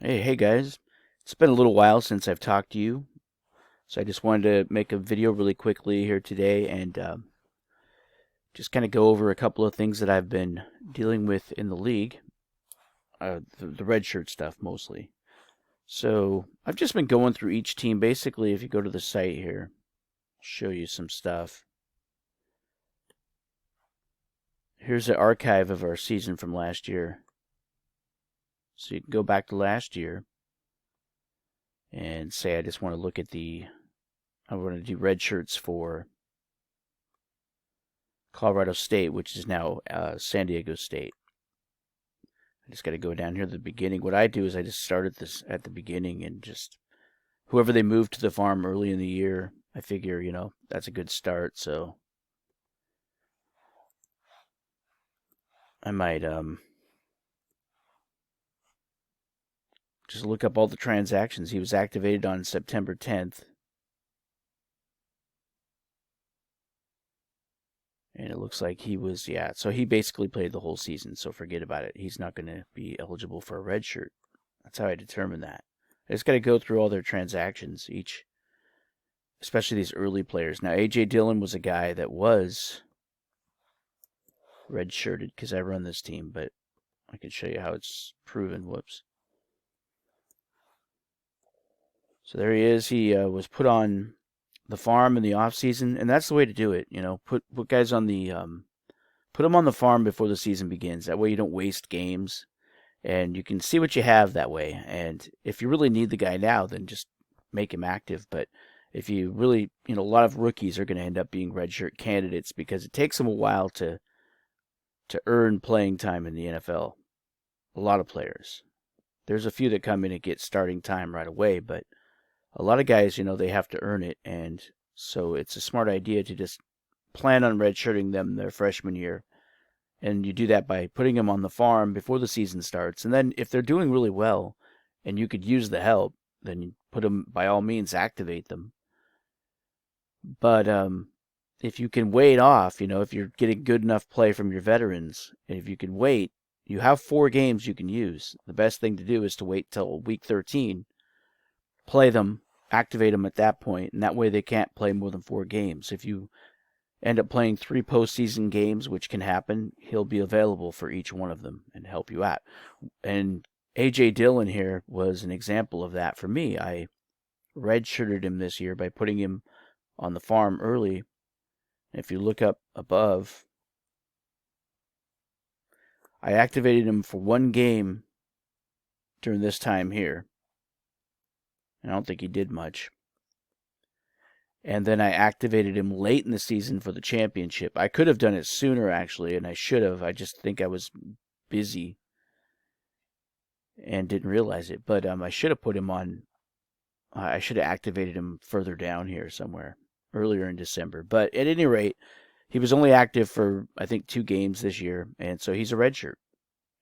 Hey guys. It's been a little while since I've talked to you, so I just wanted to make a video really quickly here today and just kind of go over a couple of things that I've been dealing with in the league, the red shirt stuff mostly. So I've just been going through each team. Basically, if you go to the site here, I'll show you some stuff. Here's the archive of our season from last year. So you can go back to last year and say I just want to look at I want to do red shirts for Colorado State, which is now San Diego State. I just got to go down here to the beginning. What I do is I just started this at the beginning and just whoever they moved to the farm early in the year, I figure, that's a good start. So I might just look up all the transactions. He was activated on September 10th. And it looks like he was, so he basically played the whole season, so forget about it. He's not going to be eligible for a red shirt. That's how I determine that. I just got to go through all their transactions, especially these early players. Now, A.J. Dillon was a guy that was red-shirted because I run this team, but I can show you how it's proven. Whoops. So there he is. He was put on the farm in the off season, and that's the way to do it. Put guys on put them on the farm before the season begins. That way you don't waste games, and you can see what you have that way. And if you really need the guy now, then just make him active. But if you really, a lot of rookies are going to end up being redshirt candidates because it takes them a while to earn playing time in the NFL. A lot of players. There's a few that come in and get starting time right away, but a lot of guys, they have to earn it, and so it's a smart idea to just plan on redshirting them their freshman year. And you do that by putting them on the farm before the season starts. And then if they're doing really well and you could use the help, then you put them, by all means, activate them. But if you can wait off, if you're getting good enough play from your veterans, and if you can wait, you have 4 games you can use. The best thing to do is to wait till week 13, play them, activate them at that point, and that way they can't play more than 4 games. If you end up playing 3 postseason games, which can happen, he'll be available for each one of them and help you out. And A.J. Dillon here was an example of that for me. I redshirted him this year by putting him on the farm early. If you look up above, I activated him for 1 game during this time here. I don't think he did much. And then I activated him late in the season for the championship. I could have done it sooner, actually, and I should have. I just think I was busy and didn't realize it. But I should have put him on. I should have activated him further down here somewhere, earlier in December. But at any rate, he was only active for, I think, 2 games this year, and so he's a redshirt,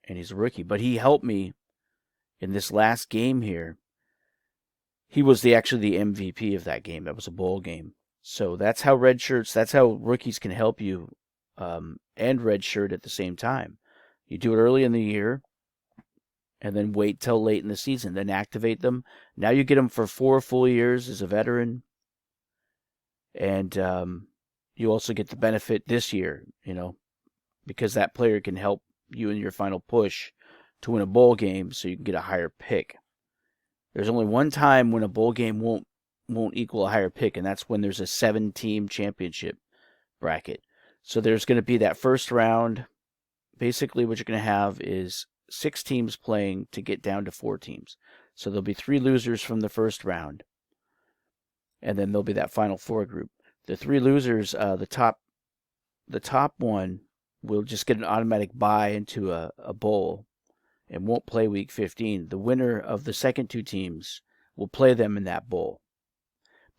and he's a rookie. But he helped me in this last game here. He was actually the MVP of that game. That was a bowl game. So that's how that's how rookies can help you and redshirt at the same time. You do it early in the year and then wait till late in the season. Then activate them. Now you get them for 4 full years as a veteran. And you also get the benefit this year, because that player can help you in your final push to win a bowl game so you can get a higher pick. There's only one time when a bowl game won't equal a higher pick, and that's when there's a 7-team championship bracket. So there's going to be that first round. Basically, what you're going to have is 6 teams playing to get down to 4 teams. So there'll be 3 losers from the first round, and then there'll be that final 4 group. The 3 losers, the top one will just get an automatic bye into a bowl and won't play week 15. The winner of the second 2 teams will play them in that bowl.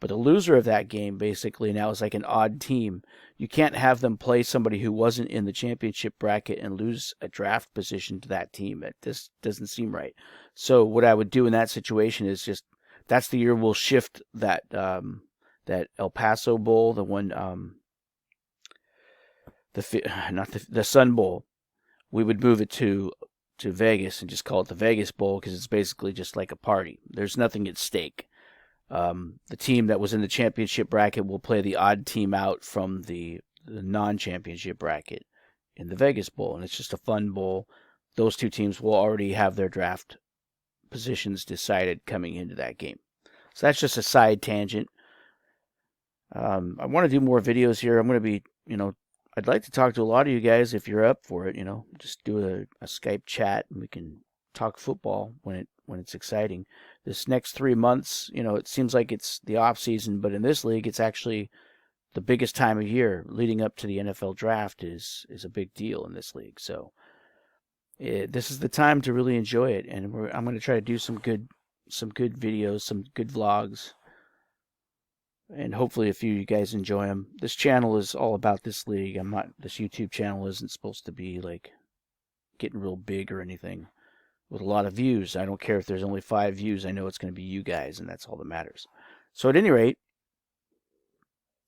But the loser of that game basically now is like an odd team. You can't have them play somebody who wasn't in the championship bracket and lose a draft position to that team. This doesn't seem right. So what I would do in that situation is just, that's the year we'll shift that El Paso Bowl, the one, the Sun Bowl. We would move it to to Vegas and just call it the Vegas Bowl because it's basically just like a party. There's nothing at stake. The team that was in the championship bracket will play the odd team out from the non-championship bracket in the Vegas Bowl, and it's just a fun bowl. Those two teams will already have their draft positions decided coming into that game. So that's just a side tangent. I want to do more videos here. I'm going to be, I'd like to talk to a lot of you guys if you're up for it. Just do a Skype chat and we can talk football when it's exciting. This next 3 months, it seems like it's the off season, but in this league, it's actually the biggest time of year. Leading up to the NFL draft is a big deal in this league. So this is the time to really enjoy it, and I'm going to try to do some good videos, some good vlogs, and hopefully a few of you guys enjoy them. This channel is all about this league. This YouTube channel isn't supposed to be like getting real big or anything with a lot of views. I don't care if there's only 5 views. I know it's going to be you guys, and that's all that matters. So at any rate,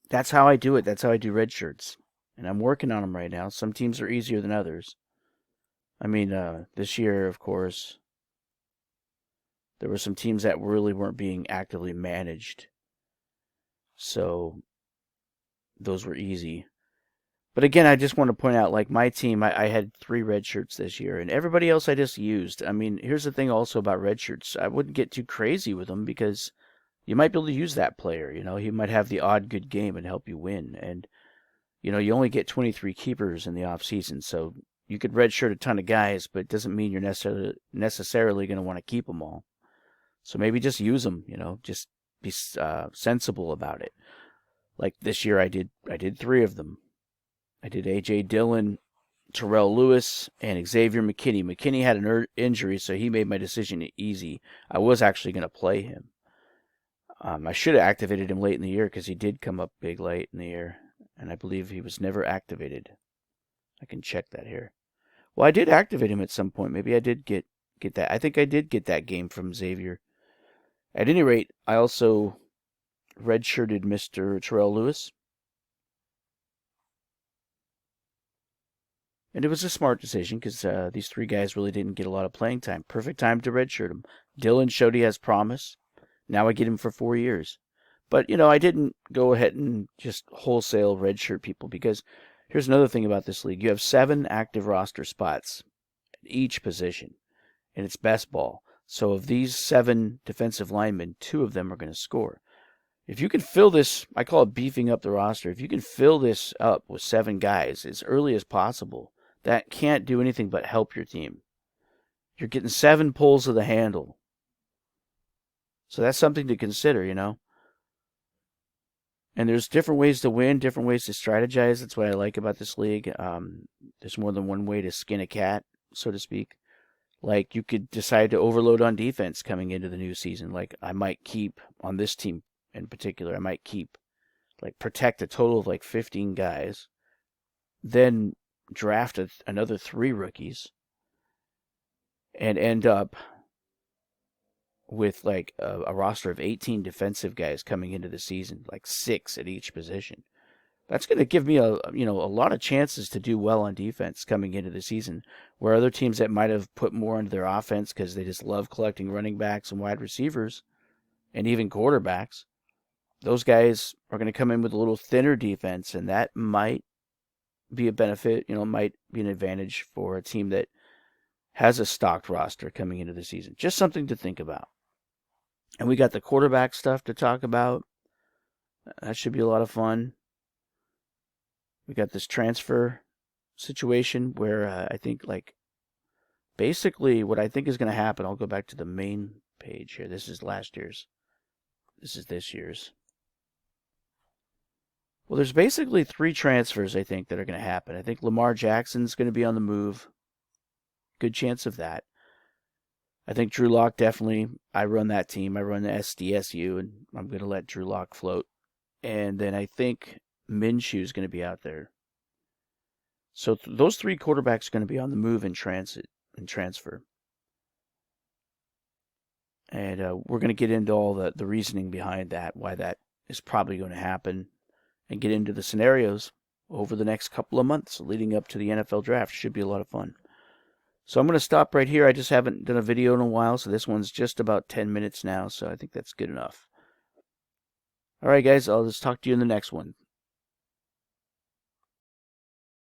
that's how I do it. That's how I do red shirts. And I'm working on them right now. Some teams are easier than others. I mean, this year, of course, there were some teams that really weren't being actively managed. So those were easy. But again, I just want to point out, like my team, I had 3 red shirts this year, and everybody else I just used. I mean, here's the thing also about red shirts. I wouldn't get too crazy with them because you might be able to use that player. He might have the odd good game and help you win. And, you only get 23 keepers in the off season, so you could redshirt a ton of guys, but it doesn't mean you're necessarily going to want to keep them all. So maybe just use them, just be sensible about it. Like this year I did 3 of them. I did A.J. Dillon, Terrell Lewis, and Xavier McKinney. McKinney had an injury, so he made my decision easy. I was actually going to play him. I should have activated him late in the year because he did come up big late in the year, and I believe he was never activated. I can check that here. Well, I did activate him at some point. Maybe I did get that. I think I did get that game from Xavier. At any rate, I also redshirted Mr. Terrell Lewis. And it was a smart decision because these 3 guys really didn't get a lot of playing time. Perfect time to redshirt him. Dillon showed he has promise. Now I get him for 4 years. But, I didn't go ahead and just wholesale redshirt people because here's another thing about this league. You have 7 active roster spots at each position, and it's best ball. So of these 7 defensive linemen, 2 of them are going to score. If you can fill this, I call it beefing up the roster. If you can fill this up with 7 guys as early as possible, that can't do anything but help your team. You're getting 7 pulls of the handle. So that's something to consider, And there's different ways to win, different ways to strategize. That's what I like about this league. There's more than one way to skin a cat, so to speak. Like, you could decide to overload on defense coming into the new season. Like, I might keep, on this team in particular, protect a total of 15 guys. Then draft another 3 rookies. And end up with a roster of 18 defensive guys coming into the season, 6 at each position. That's going to give me a lot of chances to do well on defense coming into the season, where other teams that might have put more into their offense because they just love collecting running backs and wide receivers and even quarterbacks, those guys are going to come in with a little thinner defense, and that might be a benefit, might be an advantage for a team that has a stocked roster coming into the season. Just something to think about. And we got the quarterback stuff to talk about. That should be a lot of fun. We got this transfer situation where I think basically what I think is going to happen, I'll go back to the main page here. This is last year's. This is this year's. Well, there's basically 3 transfers I think that are going to happen. I think Lamar Jackson's going to be on the move. Good chance of that. I think Drew Lock definitely, I run that team. I run the SDSU, and I'm going to let Drew Lock float. And then I think Minshew is going to be out there. So those 3 quarterbacks are going to be on the move in transfer. And we're going to get into all the reasoning behind that, why that is probably going to happen, and get into the scenarios over the next couple of months leading up to the NFL draft. Should be a lot of fun. So I'm going to stop right here. I just haven't done a video in a while, so this one's just about 10 minutes now, so I think that's good enough. All right, guys, I'll just talk to you in the next one.